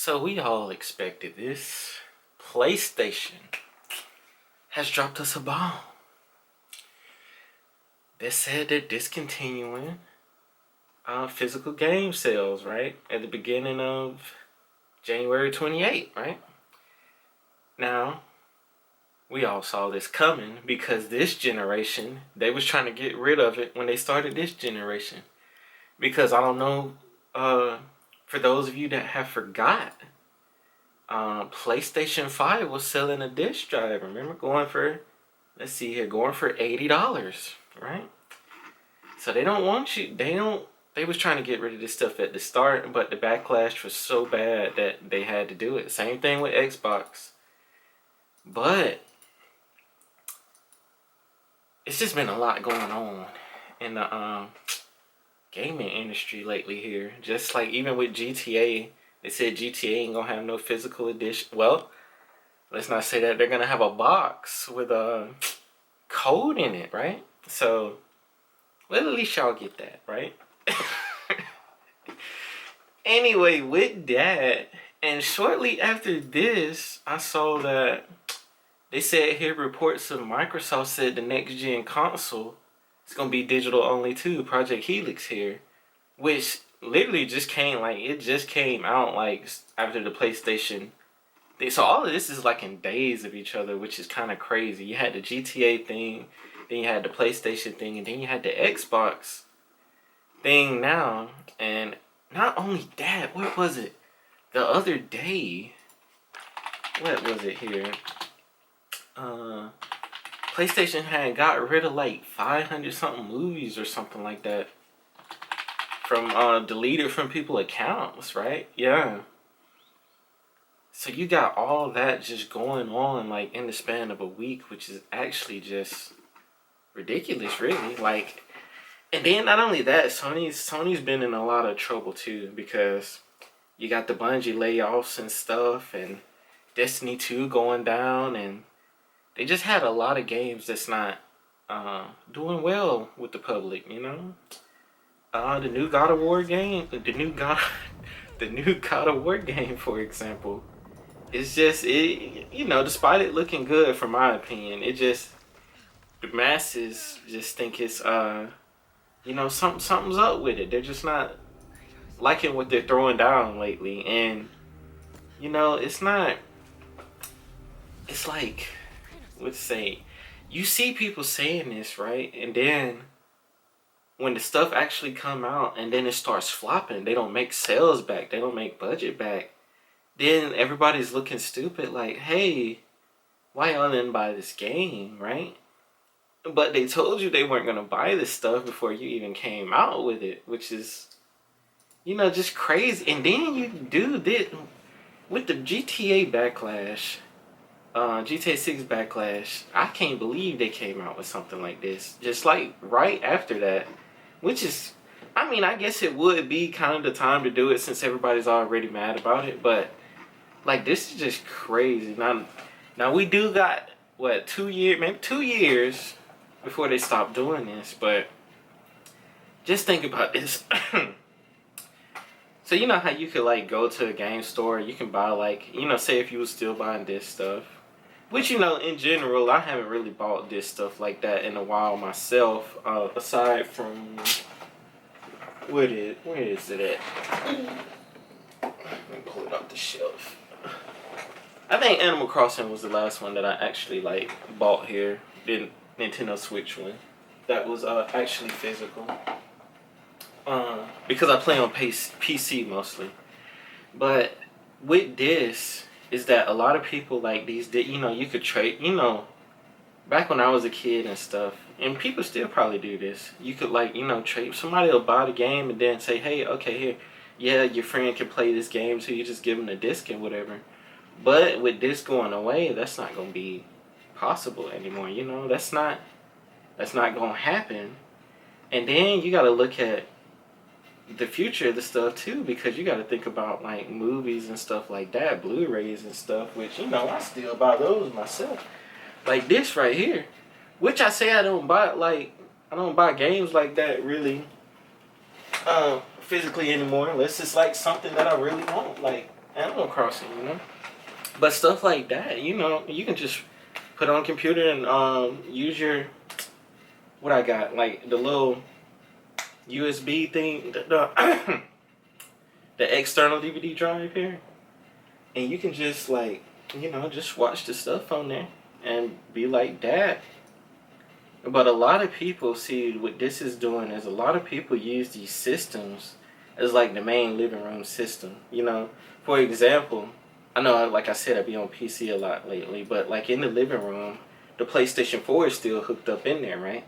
So we all expected this. PlayStation has dropped us a bomb. They said they're discontinuing physical game sales, right? At the beginning of January 28th, right? Now, we all saw this coming because this generation, they was trying to get rid of it when they started this generation. Because I don't know, for those of you that have forgot, PlayStation 5 was selling a disc drive. Remember, going for $80, right? So they don't want you, they was trying to get rid of this stuff at the start, but the backlash was so bad that they had to do it. Same thing with Xbox. But it's just been a lot going on in the gaming industry lately here. Just like even with GTA, they said GTA ain't gonna have no physical edition. Well, let's not say that. They're gonna have a box with a code in it, right? So, well, at least y'all get that, right? Anyway, with that, and shortly after this, I saw that they said here reports of Microsoft said the next gen console is gonna be digital only too. Project Helix here, which literally just came out like after the PlayStation. So all of this is like in days of each other, which is kind of crazy. You had the GTA thing, then you had the PlayStation thing, and then you had the Xbox thing now. And not only that, what was it? The other day, what was it here? PlayStation had got rid of like 500 something movies or something like that from deleted from people's accounts, right? Yeah. So you got all that just going on like in the span of a week, which is actually just ridiculous, really. Like, and then not only that, Sony's been in a lot of trouble too, because you got the Bungie layoffs and stuff, and Destiny 2 going down, and they just had a lot of games that's not doing well with the public, you know? The new God of War game, the new God of War game, for example, it's just, despite it looking good, from my opinion, the masses just think it's, something's up with it. They're just not liking what they're throwing down lately. And, it's like, let's say, you see people saying this, right? And then when the stuff actually come out and then it starts flopping, they don't make sales back, they don't make budget back, then everybody's looking stupid like, hey, why y'all didn't buy this game, right? But they told you they weren't going to buy this stuff before you even came out with it, which is, just crazy. And then you do this with the GTA backlash, GTA 6 backlash. I can't believe they came out with something like this, just like right after that, which is, I guess it would be kind of the time to do it since everybody's already mad about it, but like, this is just crazy. Now we do got, what, 2 years, maybe 2 years before they stop doing this, but just think about this. So you know how you could like go to a game store, you can buy like, say if you was still buying this stuff, which in general, I haven't really bought this stuff like that in a while myself, aside from, where is it at? Let me pull it off the shelf. I think Animal Crossing was the last one that I actually like bought here. The Nintendo Switch one. That was actually physical. Because I play on PC mostly. But with this, is that a lot of people like these, you could trade, back when I was a kid and stuff, and people still probably do this, you could like, trade, somebody will buy the game and then say, hey, okay, here, yeah, your friend can play this game, so you just give them the disc and whatever. But with this going away, that's not going to be possible anymore, that's not going to happen. And then you got to look at the future of the stuff too, because you got to think about like movies and stuff like that, Blu-rays and stuff, which I still buy those myself, like this right here, which I say I don't buy games like that really physically anymore, unless it's like something that I really want, like Animal Crossing, you know. But stuff like that, you know, you can just put on a computer and use your what I got, like the little USB thing, the external DVD drive here, and you can just like, you know, just watch the stuff on there and be like that. But a lot of people see what this is doing is a lot of people use these systems as like the main living room system. You know, for example, I know, like I said, I be on PC a lot lately, but like in the living room, the PlayStation 4 is still hooked up in there, right?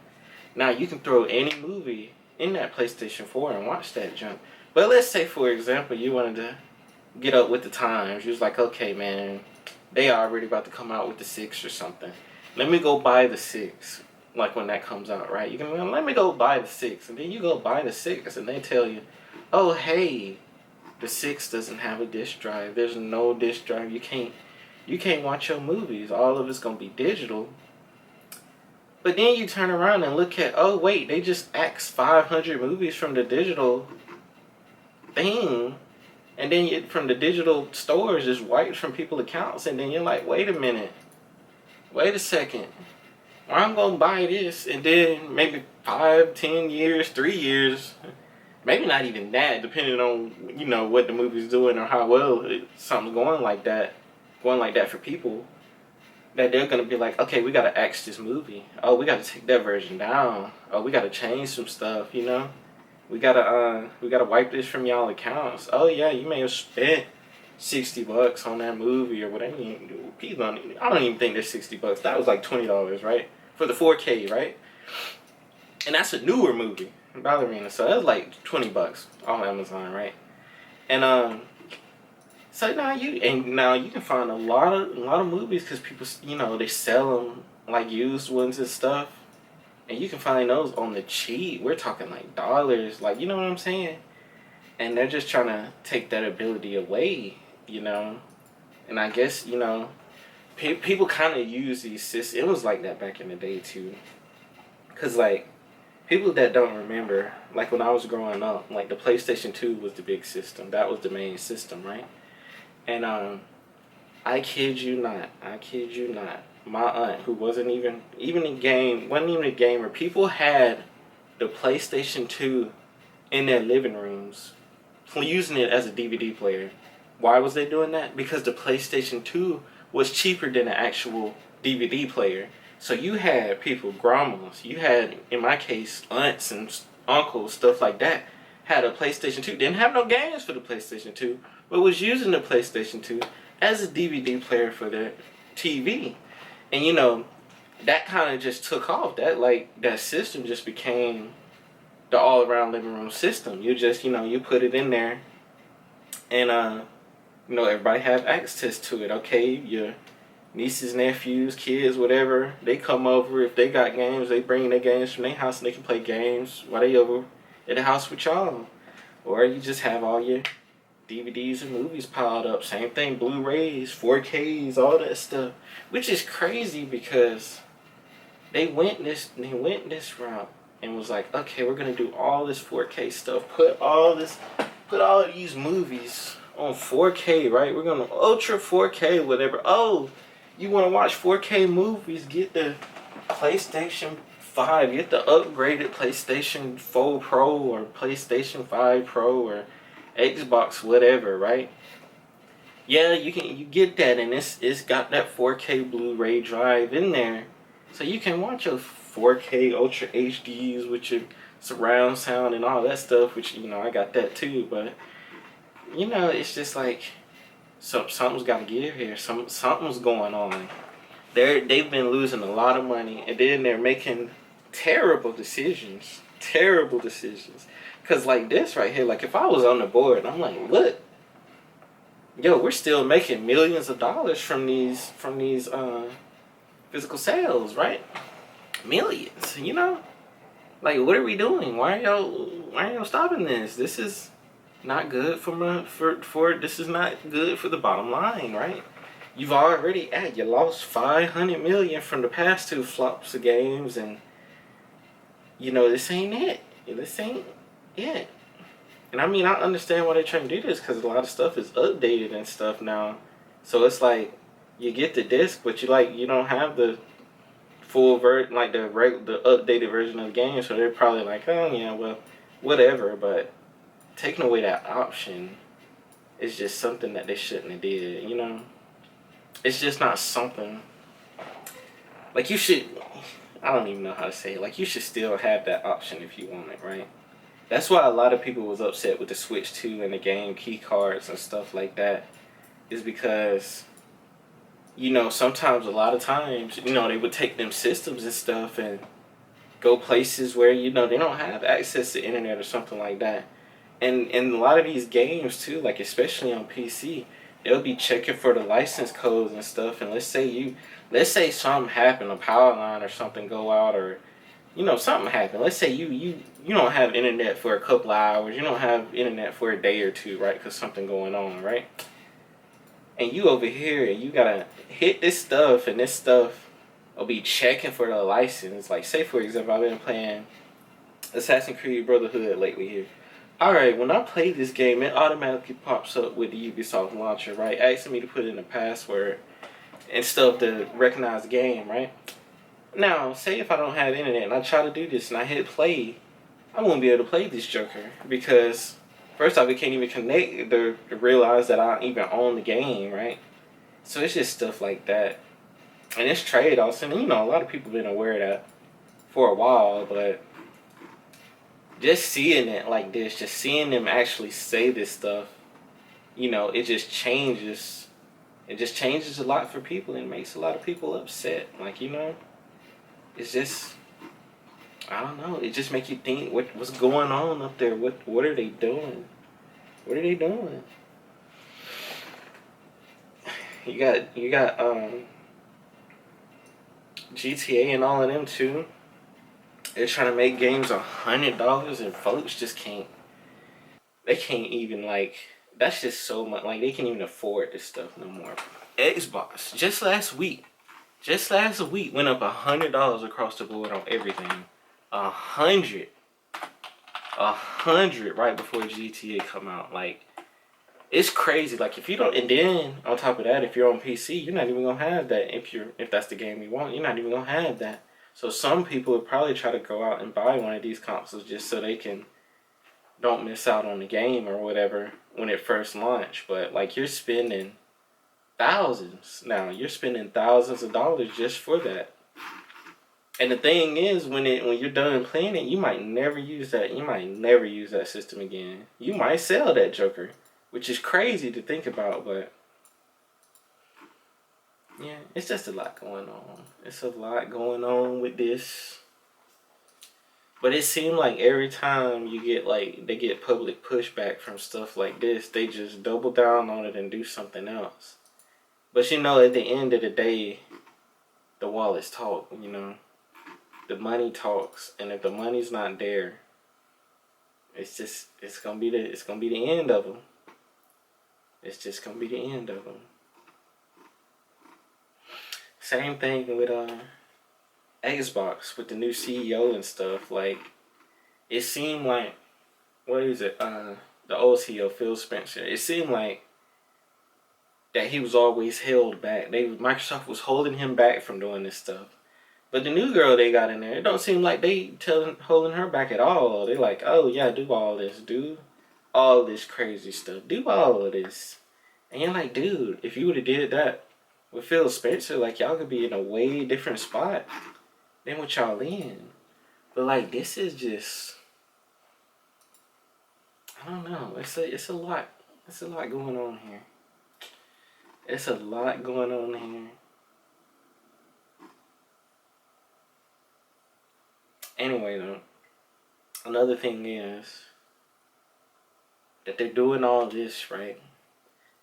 Now you can throw any movie in that PlayStation 4 and watch that junk. But let's say, for example, you wanted to get up with the times. You was like, okay, man, they already about to come out with the 6 or something. Let me go buy the 6. Like when that comes out, right? You can let me go buy the 6, and then you go buy the 6, and they tell you, oh hey, the 6 doesn't have a disc drive. There's no disc drive. You can't watch your movies. All of it's gonna be digital. But then you turn around and look at, oh wait, they just axed 500 movies from the digital thing, and then from the digital stores just wiped from people's accounts, and then you're like, wait a minute, wait a second. I'm gonna buy this, and then maybe 5, 10 years, 3 years, maybe not even that, depending on, you know, what the movie's doing or how well something's going like that for people, that they're gonna be like, okay, we gotta axe this movie. Oh, we gotta take that version down. Oh, we gotta change some stuff, you know. We gotta wipe this from y'all accounts. Oh yeah, you may have spent $60 on that movie or whatever. People I don't even think they're $60. That was like $20, right? For the 4K, right? And that's a newer movie, Ballerina. So that's like $20 on Amazon, right? And so now you can find a lot of movies because people, you know, they sell them like used ones and stuff, and you can find those on the cheap. We're talking like dollars, like, you know what I'm saying? And they're just trying to take that ability away, you know. And I guess, you know, people kind of use these systems. It was like that back in the day too, because like people that don't remember, like when I was growing up, like the PlayStation 2 was the big system. That was the main system, right? And I kid you not, my aunt, who wasn't even a gamer, people had the PlayStation 2 in their living rooms using it as a DVD player. Why was they doing that? Because the PlayStation 2 was cheaper than an actual DVD player. So you had people, grandmas, you had, in my case, aunts and uncles, stuff like that, had a PlayStation 2. Didn't have no games for the PlayStation 2, but was using the PlayStation 2 as a DVD player for their TV. And you know, that kind of just took off. That system just became the all-around living room system. You just, you know, you put it in there, and you know, everybody have access to it. Okay, your nieces, nephews, kids, whatever, they come over. If they got games, they bring their games from their house and they can play games while they over at the house with y'all. Or you just have all your DVDs and movies piled up. Same thing, Blu-rays, 4Ks, all that stuff. Which is crazy because they went this route and was like, okay, we're gonna do all this 4K stuff. Put all of these movies on 4K, right? We're gonna ultra 4K, whatever. Oh, you want to watch 4K movies? Get the PlayStation 5. Get the upgraded PlayStation 4 Pro or PlayStation 5 Pro or Xbox, whatever, right? Yeah, you get that, and it's got that 4K Blu-ray drive in there, so you can watch your 4K Ultra HDs with your surround sound and all that stuff. Which, you know, I got that too, but you know, it's just like, something's got to give here. Something's going on. They've been losing a lot of money, and then they're making terrible decisions. Cause like this right here, like if I was on the board, I'm like, look, yo, we're still making millions of dollars from these physical sales, right? Millions, you know. Like, what are we doing? Why are y'all stopping this? This is not good this is not good for the bottom line, right? You've already you lost $500 million from the past 2 flops of games, and you know, this ain't it. And And I mean, I understand why they're trying to do this because a lot of stuff is updated and stuff now. So it's like you get the disc, but you don't have the full like the updated version of the game. So they're probably like, oh yeah, well, whatever. But taking away that option is just something that they shouldn't have did. You know, it's just not something like you should. I don't even know how to say it. Like you should still have that option if you want it, right? That's why a lot of people was upset with the Switch 2 and the game key cards and stuff like that. Is because, sometimes a lot of times, they would take them systems and stuff and go places where, they don't have access to internet or something like that. And in a lot of these games too, like especially on PC, they'll be checking for the license codes and stuff. And let's say something happened, a power line or something go out, or something happened. Let's say you don't have internet for a couple of hours. You don't have internet for a day or two, right? Because something going on, right? And you over here, and you gotta hit this stuff, and this stuff will be checking for the license. Like, say for example, I've been playing Assassin's Creed Brotherhood lately here. Alright, when I play this game, it automatically pops up with the Ubisoft launcher, right? Asking me to put in a password and stuff to recognize the game, right? Now, say if I don't have internet and I try to do this and I hit play, I won't be able to play this Joker because first off, it can't even connect to realize that I even own the game, right? So it's just stuff like that. And it's trade-offs, and a lot of people have been aware of that for a while, but just seeing it like this, just seeing them actually say this stuff, it just changes. It just changes a lot for people and makes a lot of people upset. Like, it's just, I don't know. It just makes you think what's going on up there. What are they doing? What are they doing? You got GTA and all of them too. They're trying to make games $100 and folks just can't. They can't even like. That's just so much. Like they can't even afford this stuff no more. Xbox just last week went up $100 across the board on everything. 100 right before GTA come out. Like it's crazy. Like if you don't, and then on top of that, if you're on PC, you're not even gonna have that. If that's the game you want, you're not even gonna have that. So some people would probably try to go out and buy one of these consoles just so they can don't miss out on the game or whatever when it first launched. But like you're spending thousands now. You're spending thousands of dollars just for that. And the thing is, when you're done playing it, you might never use that. You might never use that system again. You might sell that Joker, which is crazy to think about. But yeah, it's just a lot going on. It's a lot going on with this. But it seemed like every time you get they get public pushback from stuff like this, they just double down on it and do something else. But at the end of the day, the wallets talk, The money talks, and if the money's not there, it's gonna be the end of them. It's just gonna be the end of them. Same thing with Xbox with the new CEO and stuff. Like it seemed like what is it? The old CEO Phil Spencer. It seemed like that he was always held back. Microsoft was holding him back from doing this stuff. But the new girl they got in there, it don't seem like they holding her back at all. They like, oh yeah, do all this, do all this crazy stuff, do all of this. And you're like, dude, if you would have did that with Phil Spencer, like y'all could be in a way different spot than what y'all in. But like this is just, I don't know. It's a lot. It's a lot going on here. It's a lot going on here. Anyway, though, another thing is that they're doing all this, right?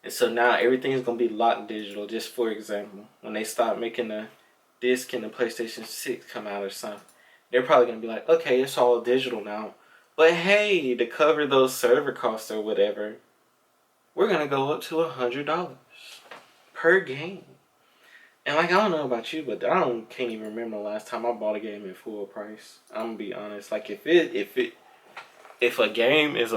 And so now everything's going to be locked digital. Just for example, when they start making the disc and the PlayStation 6 come out or something, they're probably going to be like, okay, it's all digital now. But hey, to cover those server costs or whatever, we're going to go up to $100 per game. And like, I don't know about you, but can't even remember the last time I bought a game at full price. I'm gonna be honest. Like if if a game is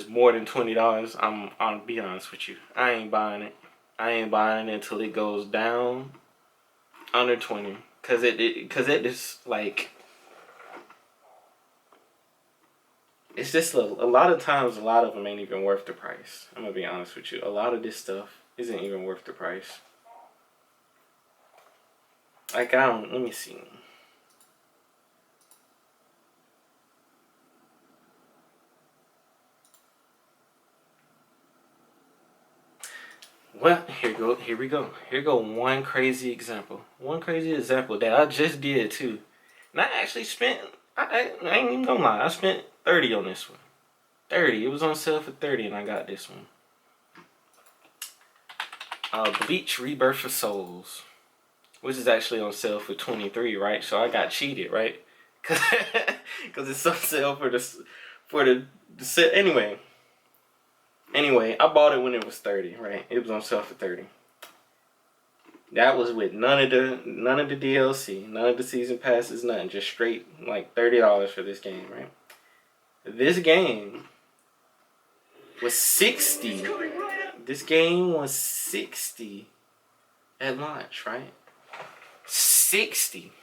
more than $20, I'll be honest with you. I ain't buying it. I ain't buying it until it goes down under 20. Cause it is like, it's just a lot of times, a lot of them ain't even worth the price. I'm gonna be honest with you. A lot of this stuff isn't even worth the price. Like, let me see. Well, here we go. Here go one crazy example. One crazy example that I just did too. And I actually spent, I ain't even gonna lie, I spent 30 on this one. 30. It was on sale for 30 and I got this one. Bleach Rebirth of Souls. Which is actually on sale for 23, right? So I got cheated, right? Cause it's on sale for the set. Anyway, I bought it when it was 30, right? It was on sale for 30. That was with none of the DLC, none of the season passes, nothing. Just straight like $30 for this game, right? This game was 60. This game was 60 at launch, right? 60.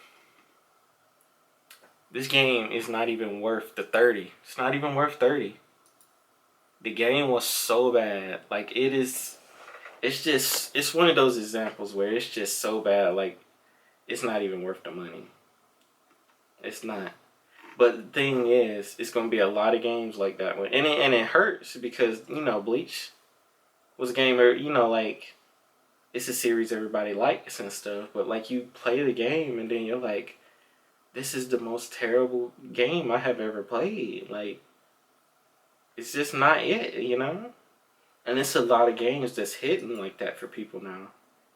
This game is not even worth the 30. It's not even worth 30. The game was so bad. Like, it's one of those examples where it's just so bad, like, it's not even worth the money. It's not. But the thing is, it's gonna be a lot of games like that one. And it hurts because, you know, Bleach was a game where, you know, like, it's a series everybody likes and stuff, but like, you play the game and then you're like, this is the most terrible game I have ever played. Like, it's just not it, you know? And it's a lot of games that's hitting like that for people now.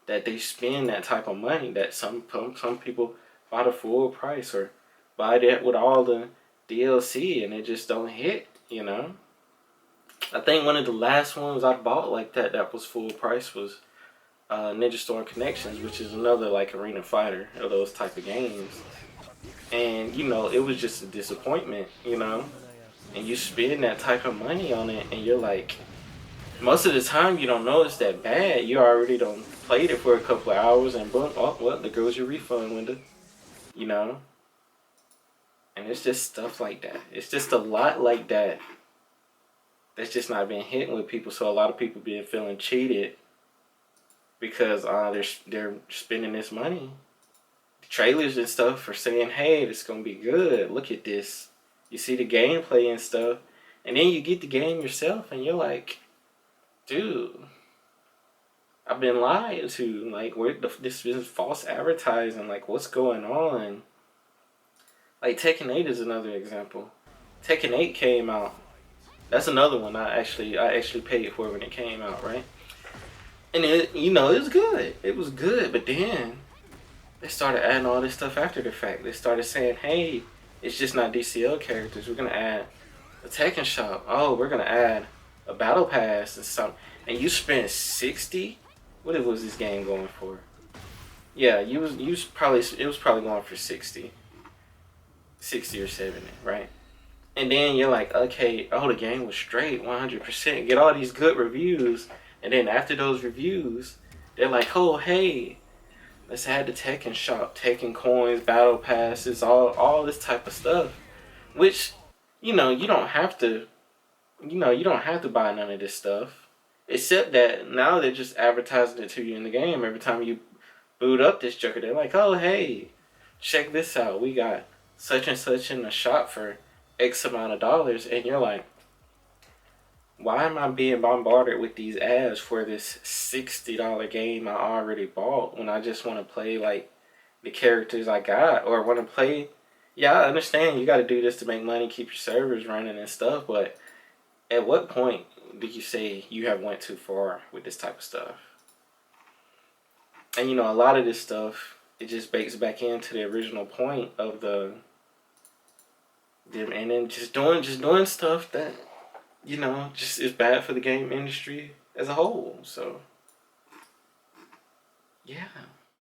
That they spend that type of money, that some people buy the full price or buy that with all the DLC and it just don't hit, you know? I think one of the last ones I bought like that was full price was Ninja Storm Connections, which is another like arena fighter of those type of games. And, you know, it was just a disappointment, you know? And you spend that type of money on it and you're like, most of the time you don't know it's that bad. You already done played it for a couple of hours and boom, oh, well, there goes your refund window, you know? And it's just stuff like that. It's just a lot like that that's just not being hitting with people. So a lot of people being feeling cheated because they're spending this money. The trailers and stuff are saying, hey, this is going to be good. Look at this. You see the gameplay and stuff. And then you get the game yourself and you're like, dude, I've been lied to. Like, this is false advertising. Like, what's going on? Like, Tekken 8 is another example. Tekken 8 came out. That's another one I actually paid for when it came out, right? And it, you know, it was good. It was good, but then they started adding all this stuff after the fact. They started saying, hey, it's just not DCL characters. We're going to add a Tekken shop. Oh, we're going to add a battle pass and something. And you spent 60? What was this game going for? Yeah, it was probably going for 60. 60 or 70, right? And then you're like, okay, oh, the game was straight, 100%. Get all these good reviews. And then after those reviews, they're like, oh, hey, let's add the Tekken shop, Tekken coins, battle passes, all this type of stuff. Which, you know, you don't have to buy none of this stuff. Except that now they're just advertising it to you in the game. Every time you boot up this joker, they're like, oh, hey, check this out. We got such and such in the shop for X amount of dollars. And you're like, why am I being bombarded with these ads for this $60 game I already bought when I just want to play like the characters I got or want to play? Yeah, I understand you got to do this to make money, keep your servers running and stuff, but at what point do you say you have went too far with this type of stuff? And you know, a lot of this stuff, it just bakes back into the original point of them, and then just doing stuff that, you know, just is bad for the game industry as a whole. So, yeah.